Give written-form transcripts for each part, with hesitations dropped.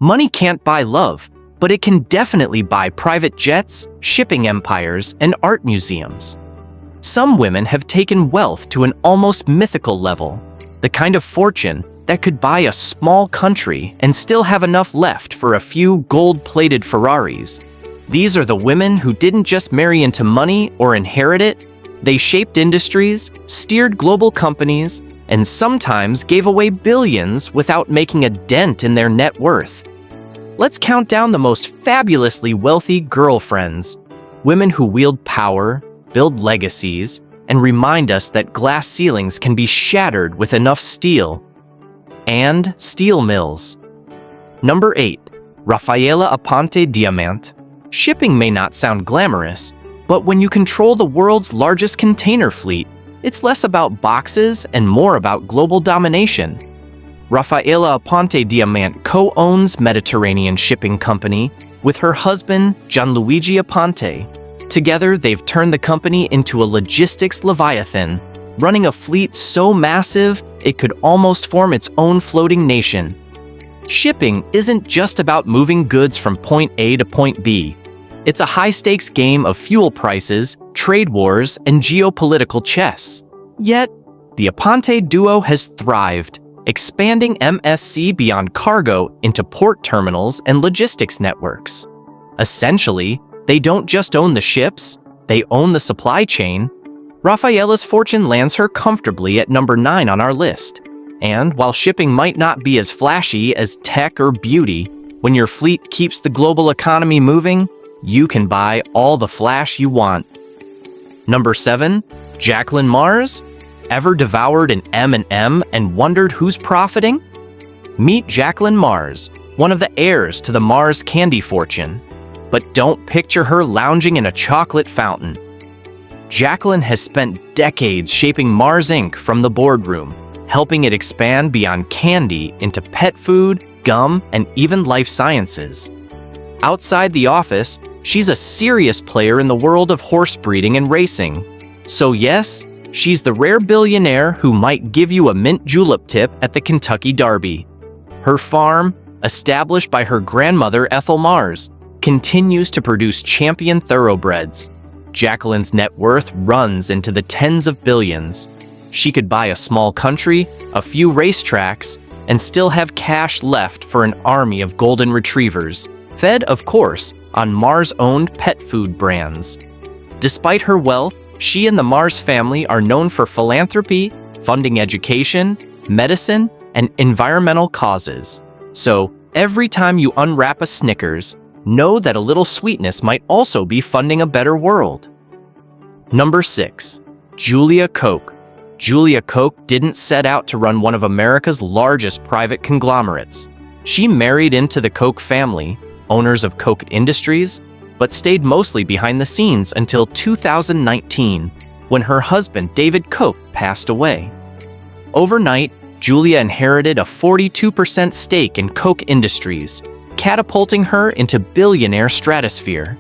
Money can't buy love, but it can definitely buy private jets, shipping empires, and art museums. Some women have taken wealth to an almost mythical level, the kind of fortune that could buy a small country and still have enough left for a few gold-plated Ferraris. These are the women who didn't just marry into money or inherit it. They shaped industries, steered global companies, and sometimes gave away billions without making a dent in their net worth. Let's count down the most fabulously wealthy girlfriends, women who wield power, build legacies, and remind us that glass ceilings can be shattered with enough steel. And steel mills. Number 8. Raffaella Aponte Diamant. Shipping may not sound glamorous, but when you control the world's largest container fleet, it's less about boxes and more about global domination. Raffaella Aponte Diamant co-owns Mediterranean Shipping Company with her husband, Gianluigi Aponte. Together, they've turned the company into a logistics leviathan, running a fleet so massive it could almost form its own floating nation. Shipping isn't just about moving goods from point A to point B. It's a high-stakes game of fuel prices, trade wars, and geopolitical chess. Yet, the Aponte duo has thrived, expanding MSC beyond cargo into port terminals and logistics networks. Essentially, they don't just own the ships, they own the supply chain. Raffaella's fortune lands her comfortably at number 9 on our list. And while shipping might not be as flashy as tech or beauty, when your fleet keeps the global economy moving, you can buy all the flash you want. Number 7. Jacqueline Mars. Ever devoured an M&M and wondered who's profiting? Meet Jacqueline Mars, one of the heirs to the Mars candy fortune. But don't picture her lounging in a chocolate fountain. Jacqueline has spent decades shaping Mars Inc. from the boardroom, helping it expand beyond candy into pet food, gum, and even life sciences. Outside the office, she's a serious player in the world of horse breeding and racing. So yes, she's the rare billionaire who might give you a mint julep tip at the Kentucky Derby. Her farm, established by her grandmother Ethel Mars, continues to produce champion thoroughbreds. Jacqueline's net worth runs into the tens of billions. She could buy a small country, a few racetracks, and still have cash left for an army of golden retrievers, fed, of course, on Mars-owned pet food brands. Despite her wealth, she and the Mars family are known for philanthropy, funding education, medicine, and environmental causes. So, every time you unwrap a Snickers, know that a little sweetness might also be funding a better world. Number 6. Julia Koch. Julia Koch didn't set out to run one of America's largest private conglomerates. She married into the Koch family, owners of Koch Industries, but stayed mostly behind the scenes until 2019, when her husband David Koch passed away. Overnight, Julia inherited a 42% stake in Koch Industries, catapulting her into billionaire stratosphere.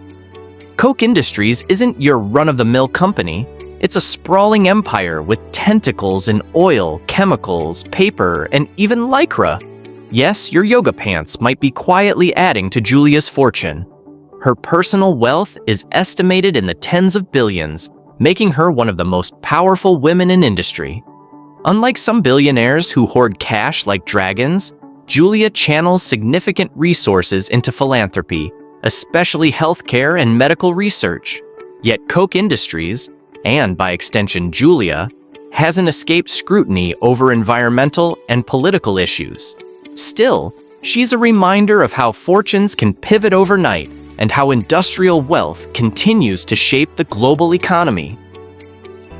Koch Industries isn't your run-of-the-mill company. It's a sprawling empire with tentacles in oil, chemicals, paper, and even lycra. Yes, your yoga pants might be quietly adding to Julia's fortune. Her personal wealth is estimated in the tens of billions, making her one of the most powerful women in industry. Unlike some billionaires who hoard cash like dragons, Julia channels significant resources into philanthropy, especially healthcare and medical research. Yet Koch Industries, and by extension Julia, hasn't escaped scrutiny over environmental and political issues. Still, she's a reminder of how fortunes can pivot overnight and how industrial wealth continues to shape the global economy.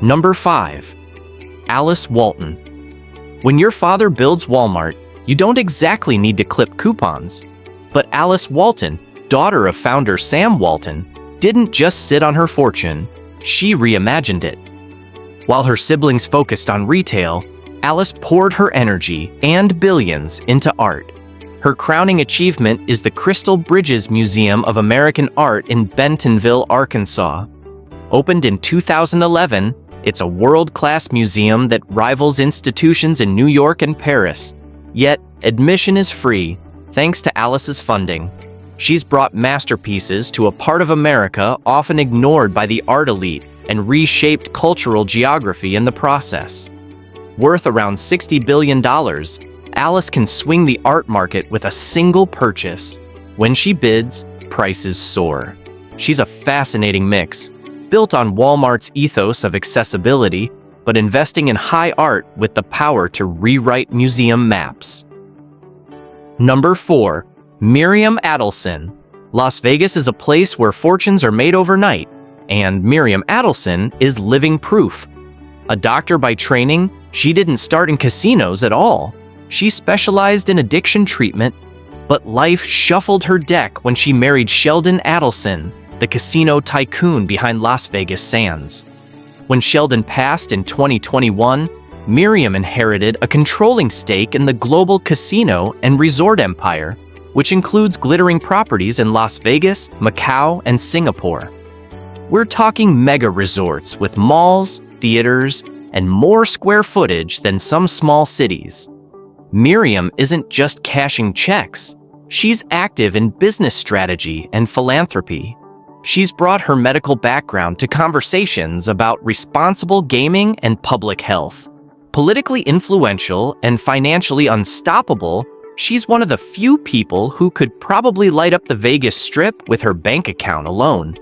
Number 5. Alice Walton. When your father builds Walmart, you don't exactly need to clip coupons. But Alice Walton, daughter of founder Sam Walton, didn't just sit on her fortune, she reimagined it. While her siblings focused on retail, Alice poured her energy and billions into art. Her crowning achievement is the Crystal Bridges Museum of American Art in Bentonville, Arkansas. Opened in 2011, it's a world-class museum that rivals institutions in New York and Paris. Yet, admission is free. thanks to Alice's funding. She's brought masterpieces to a part of America often ignored by the art elite and reshaped cultural geography in the process. Worth around $60 billion, Alice can swing the art market with a single purchase. When she bids, prices soar. She's a fascinating mix, built on Walmart's ethos of accessibility, but investing in high art with the power to rewrite museum maps. Number 4. Miriam Adelson. Las Vegas is a place where fortunes are made overnight, and Miriam Adelson is living proof. A doctor by training, she didn't start in casinos at all. She specialized in addiction treatment, but life shuffled her deck when she married Sheldon Adelson, the casino tycoon behind Las Vegas Sands. When Sheldon passed in 2021, Miriam inherited a controlling stake in the global casino and resort empire, which includes glittering properties in Las Vegas, Macau, and Singapore. We're talking mega resorts with malls, theaters, and more square footage than some small cities. Miriam isn't just cashing checks. She's active in business strategy and philanthropy. She's brought her medical background to conversations about responsible gaming and public health. Politically influential and financially unstoppable, she's one of the few people who could probably light up the Vegas Strip with her bank account alone.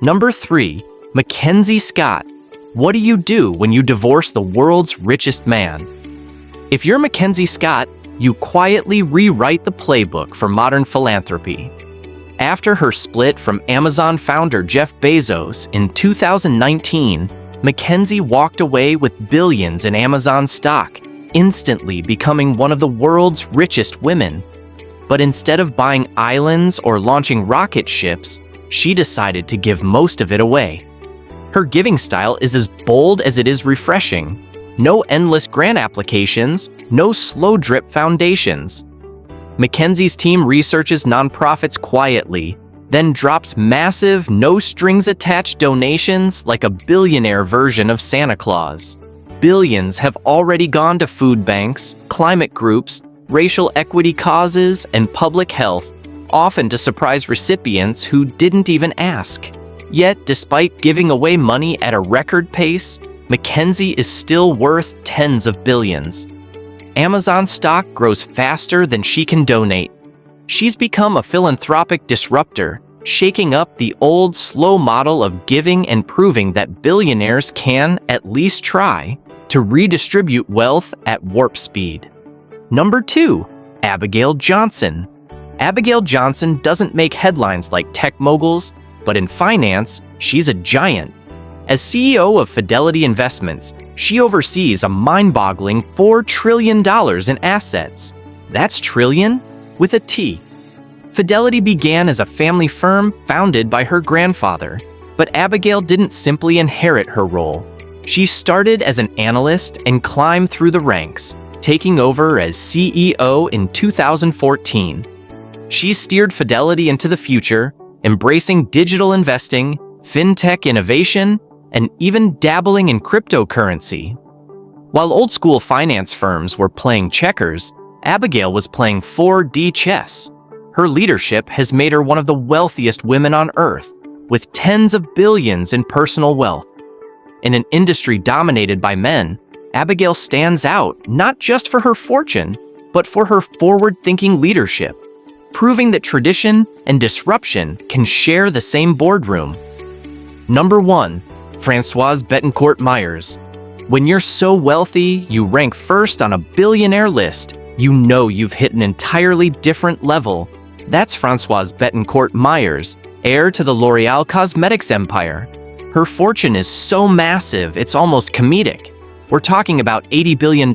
Number 3. Mackenzie Scott. What do you do when you divorce the world's richest man? If you're Mackenzie Scott, you quietly rewrite the playbook for modern philanthropy. After her split from Amazon founder Jeff Bezos in 2019, Mackenzie walked away with billions in Amazon stock, instantly becoming one of the world's richest women. But instead of buying islands or launching rocket ships, she decided to give most of it away. Her giving style is as bold as it is refreshing. No endless grant applications, no slow drip foundations. Mackenzie's team researches nonprofits quietly, then drops massive, no-strings-attached donations like a billionaire version of Santa Claus. Billions have already gone to food banks, climate groups, racial equity causes, and public health, often to surprise recipients who didn't even ask. Yet, despite giving away money at a record pace, Mackenzie is still worth tens of billions. Amazon stock grows faster than she can donate. She's become a philanthropic disruptor, shaking up the old, slow model of giving and proving that billionaires can at least try to redistribute wealth at warp speed. Number 2. Abigail Johnson. Abigail Johnson doesn't make headlines like tech moguls, but in finance, she's a giant. As CEO of Fidelity Investments, she oversees a mind-boggling $4 trillion in assets. That's trillion with a T. Fidelity began as a family firm founded by her grandfather, but Abigail didn't simply inherit her role. She started as an analyst and climbed through the ranks, taking over as CEO in 2014. She steered Fidelity into the future, embracing digital investing, fintech innovation, and even dabbling in cryptocurrency. While old-school finance firms were playing checkers, Abigail was playing 4D chess. Her leadership has made her one of the wealthiest women on earth, with tens of billions in personal wealth. In an industry dominated by men, Abigail stands out not just for her fortune, but for her forward-thinking leadership, proving that tradition and disruption can share the same boardroom. Number 1. Françoise Bettencourt-Meyers. When you're so wealthy, you rank first on a billionaire list, you know you've hit an entirely different level. That's Françoise Bettencourt-Meyers, heir to the L'Oréal Cosmetics empire. Her fortune is so massive, it's almost comedic. We're talking about $80 billion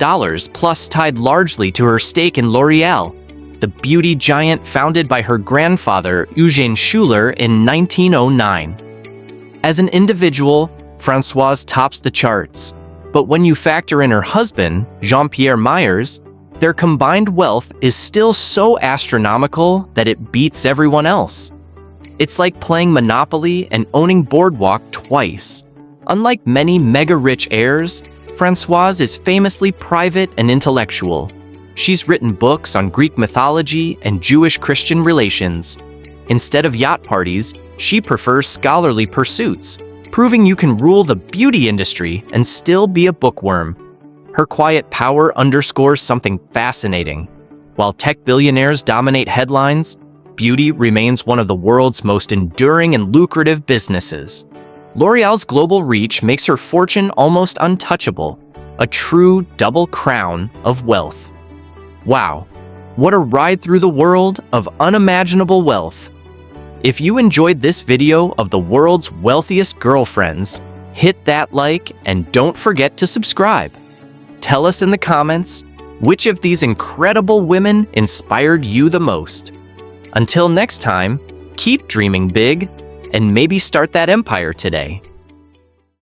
plus tied largely to her stake in L'Oréal, the beauty giant founded by her grandfather, Eugène Schuller, in 1909. As an individual, Françoise tops the charts. But when you factor in her husband, Jean-Pierre Meyers, their combined wealth is still so astronomical that it beats everyone else. It's like playing Monopoly and owning Boardwalk twice. Unlike many mega-rich heirs, Françoise is famously private and intellectual. She's written books on Greek mythology and Jewish-Christian relations. Instead of yacht parties, she prefers scholarly pursuits, proving you can rule the beauty industry and still be a bookworm. Her quiet power underscores something fascinating. While tech billionaires dominate headlines, beauty remains one of the world's most enduring and lucrative businesses. L'Oreal's global reach makes her fortune almost untouchable, a true double crown of wealth. Wow, what a ride through the world of unimaginable wealth. If you enjoyed this video of the world's wealthiest girlfriends, hit that like and don't forget to subscribe. Tell us in the comments, which of these incredible women inspired you the most? Until next time, keep dreaming big and maybe start that empire today.